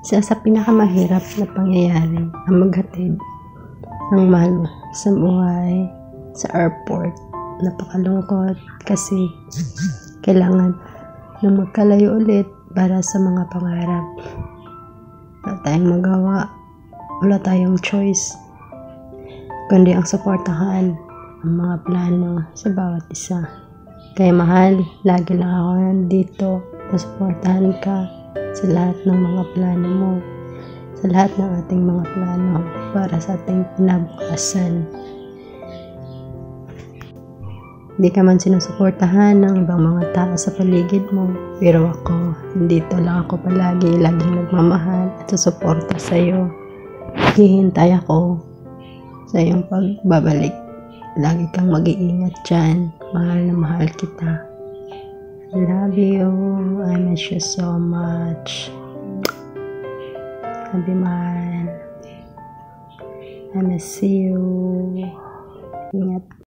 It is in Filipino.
Isa sa pinakamahirap na pangyayari ang maghatid ng mahal sa buhay sa airport. Napakalungkot kasi kailangan na magkalayo ulit para sa mga pangarap. Wala tayong magawa, wala tayong choice, kundi ang suportahan ang mga plano sa bawat isa. Kaya mahal, lagi lang ako nandito na suportahan ka sa lahat ng mga plano mo, sa lahat ng ating mga plano para sa ating kinabukasan. Hindi ka man sinusuportahan ng ibang mga tao sa paligid mo, pero ako, dito lang ako palagi, laging nagmamahal at susuporta sa iyo. Hihintay ako sa iyong pagbabalik. Lagi kang mag-iingat dyan. Mahal na mahal kita. I love you. I miss you so much. Love you, man. I miss you. Ingat.